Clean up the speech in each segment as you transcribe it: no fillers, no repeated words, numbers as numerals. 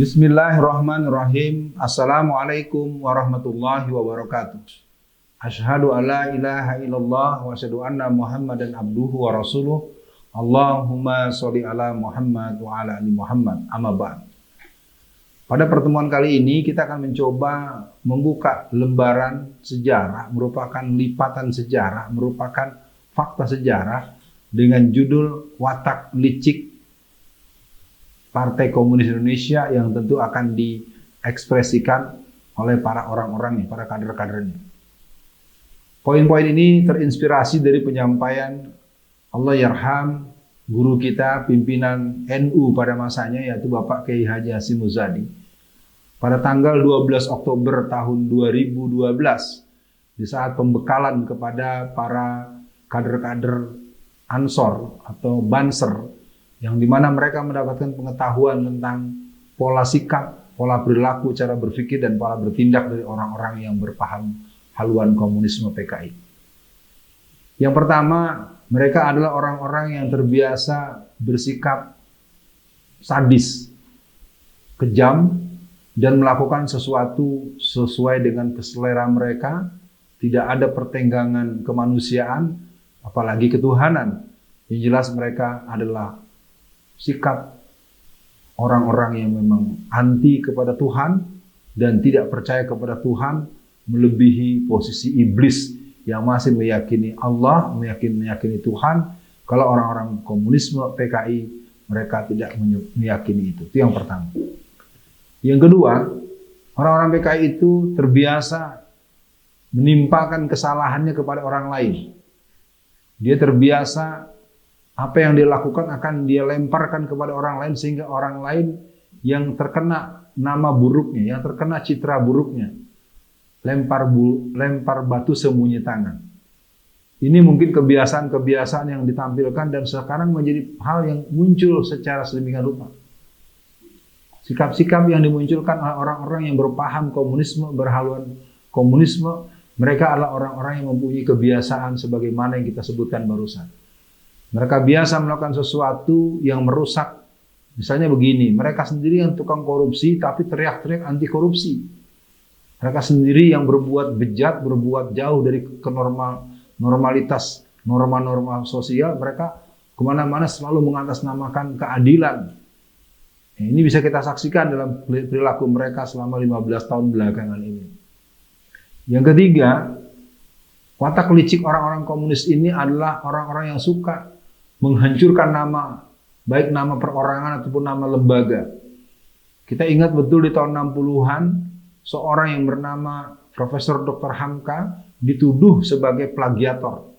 Bismillahirrahmanirrahim. Assalamualaikum warahmatullahi wabarakatuh. Asyhadu an la ilaha illallah wa asyhadu anna Muhammadan abduhu wa rasuluh. Allahumma sholli ala Muhammad wa ala ali Muhammad. Amma ba'd. Pada pertemuan kali ini kita akan mencoba membuka lembaran sejarah, merupakan lipatan sejarah, merupakan fakta sejarah dengan judul Watak Licik Partai Komunis Indonesia yang tentu akan diekspresikan oleh para orang-orangnya, para kader-kadernya. Poin-poin ini terinspirasi dari penyampaian Allahyarham guru kita, pimpinan NU pada masanya, yaitu Bapak Kiai Haji Hasyim Muzadi. Pada tanggal 12 Oktober tahun 2012, di saat pembekalan kepada para kader-kader Ansor atau Banser, yang dimana mereka mendapatkan pengetahuan tentang pola sikap, pola perilaku, cara berpikir, dan pola bertindak dari orang-orang yang berpaham haluan komunisme PKI. Yang pertama, mereka adalah orang-orang yang terbiasa bersikap sadis, kejam, dan melakukan sesuatu sesuai dengan keselera mereka. Tidak ada pertenggangan kemanusiaan, apalagi ketuhanan. Yang jelas mereka adalah sikap orang-orang yang memang anti kepada Tuhan dan tidak percaya kepada Tuhan, melebihi posisi iblis yang masih meyakini Allah, meyakini Tuhan. Kalau orang-orang komunisme PKI, mereka tidak meyakini itu. Itu yang pertama. Yang kedua, orang-orang PKI itu terbiasa menimpakan kesalahannya kepada orang lain. Dia terbiasa apa yang dia lakukan akan dia lemparkan kepada orang lain, sehingga orang lain yang terkena nama buruknya, yang terkena citra buruknya, lempar batu sembunyi tangan. Ini mungkin kebiasaan-kebiasaan yang ditampilkan dan sekarang menjadi hal yang muncul secara sedemikian rupa. Sikap-sikap yang dimunculkan oleh orang-orang yang berpaham komunisme, berhaluan komunisme, mereka adalah orang-orang yang mempunyai kebiasaan sebagaimana yang kita sebutkan barusan. Mereka biasa melakukan sesuatu yang merusak. Misalnya begini, mereka sendiri yang tukang korupsi tapi teriak-teriak anti korupsi. Mereka sendiri yang berbuat bejat, berbuat jauh dari normalitas, norma-norma sosial. Mereka kemana-mana selalu mengatasnamakan keadilan. Ini bisa kita saksikan dalam perilaku mereka selama 15 tahun belakangan ini. Yang ketiga, watak licik orang-orang komunis ini adalah orang-orang yang suka menghancurkan nama, baik nama perorangan ataupun nama lembaga. Kita ingat betul di tahun 60-an, seorang yang bernama Profesor Dr. Hamka dituduh sebagai plagiator,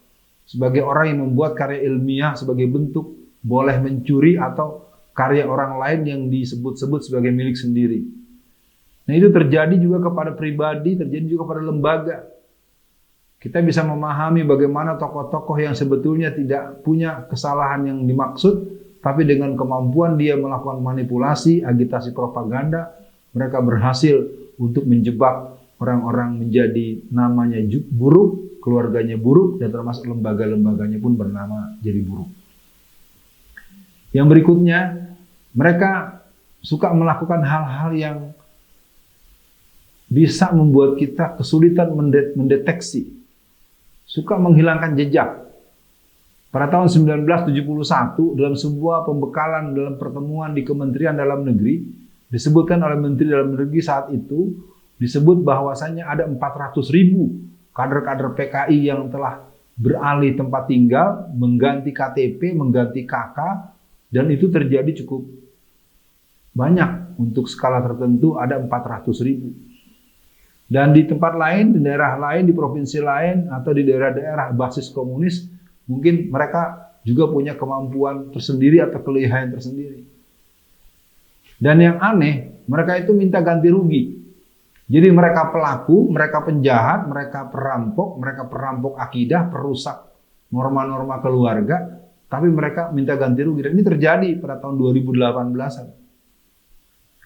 sebagai orang yang membuat karya ilmiah sebagai bentuk boleh mencuri atau karya orang lain yang disebut-sebut sebagai milik sendiri. Nah, itu terjadi juga kepada pribadi, terjadi juga pada lembaga. Kita bisa memahami bagaimana tokoh-tokoh yang sebetulnya tidak punya kesalahan yang dimaksud, tapi dengan kemampuan dia melakukan manipulasi, agitasi propaganda, mereka berhasil untuk menjebak orang-orang menjadi namanya buruk, keluarganya buruk, dan termasuk lembaga-lembaganya pun bernama jadi buruk. Yang berikutnya, mereka suka melakukan hal-hal yang bisa membuat kita kesulitan mendeteksi, suka menghilangkan jejak. Pada tahun 1971, dalam sebuah pembekalan dalam pertemuan di Kementerian Dalam Negeri, disebutkan oleh Menteri Dalam Negeri saat itu, disebut bahwasannya ada 400.000 kader-kader PKI yang telah beralih tempat tinggal, mengganti KTP, mengganti KK, dan itu terjadi cukup banyak. Untuk skala tertentu ada 400.000. Dan di tempat lain, di daerah lain, di provinsi lain, atau di daerah-daerah basis komunis, mungkin mereka juga punya kemampuan tersendiri atau kelebihan tersendiri. Dan yang aneh, mereka itu minta ganti rugi. Jadi mereka pelaku, mereka penjahat, mereka perampok akidah, perusak norma-norma keluarga, tapi mereka minta ganti rugi. Dan ini terjadi pada tahun 2018-an.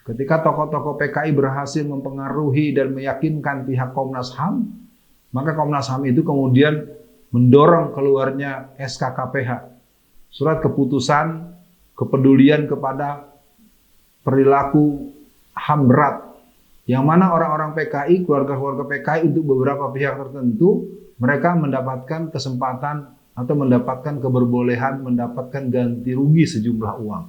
Ketika tokoh-tokoh PKI berhasil mempengaruhi dan meyakinkan pihak Komnas HAM, maka Komnas HAM itu kemudian mendorong keluarnya SKKPH, surat keputusan kepedulian kepada perilaku HAM berat, yang mana orang-orang PKI, keluarga-keluarga PKI untuk beberapa pihak tertentu, mereka mendapatkan kesempatan atau mendapatkan keberbolehan mendapatkan ganti rugi sejumlah uang.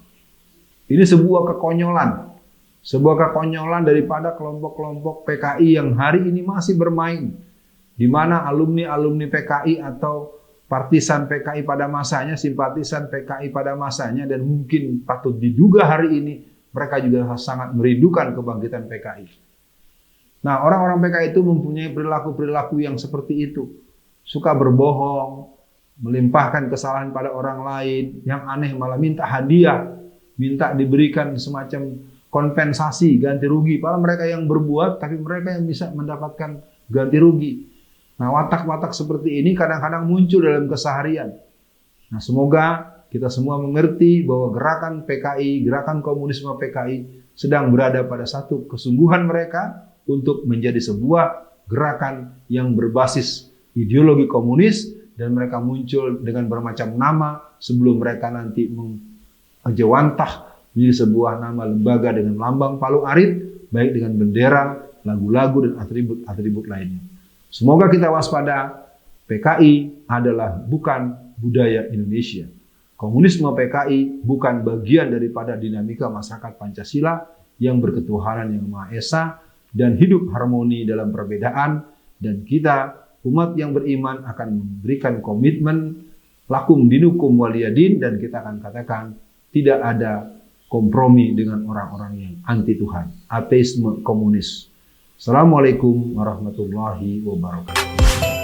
Ini sebuah kekonyolan daripada kelompok-kelompok PKI yang hari ini masih bermain, di mana alumni-alumni PKI atau partisan PKI pada masanya, simpatisan PKI pada masanya, dan mungkin patut diduga hari ini mereka juga sangat merindukan kebangkitan PKI. Nah, orang-orang PKI itu mempunyai perilaku-perilaku yang seperti itu. Suka berbohong, melimpahkan kesalahan pada orang lain, yang aneh malah minta hadiah, minta diberikan semacam kompensasi, ganti rugi. Padahal mereka yang berbuat, tapi mereka yang bisa mendapatkan ganti rugi. Nah, watak-watak seperti ini kadang-kadang muncul dalam keseharian. Nah, semoga kita semua mengerti bahwa gerakan PKI, gerakan komunisme PKI sedang berada pada satu kesungguhan mereka untuk menjadi sebuah gerakan yang berbasis ideologi komunis, dan mereka muncul dengan bermacam nama sebelum mereka nanti menjawantah menjadi sebuah nama lembaga dengan lambang palu arit, baik dengan bendera, lagu-lagu, dan atribut-atribut lainnya. Semoga kita waspada. PKI adalah bukan budaya Indonesia. Komunisme PKI bukan bagian daripada dinamika masyarakat Pancasila yang berketuhanan yang Maha Esa dan hidup harmoni dalam perbedaan, dan kita umat yang beriman akan memberikan komitmen lakum dinukum waliyadin, dan kita akan katakan tidak ada kompromi dengan orang-orang yang anti Tuhan, ateisme komunis. Assalamualaikum warahmatullahi wabarakatuh.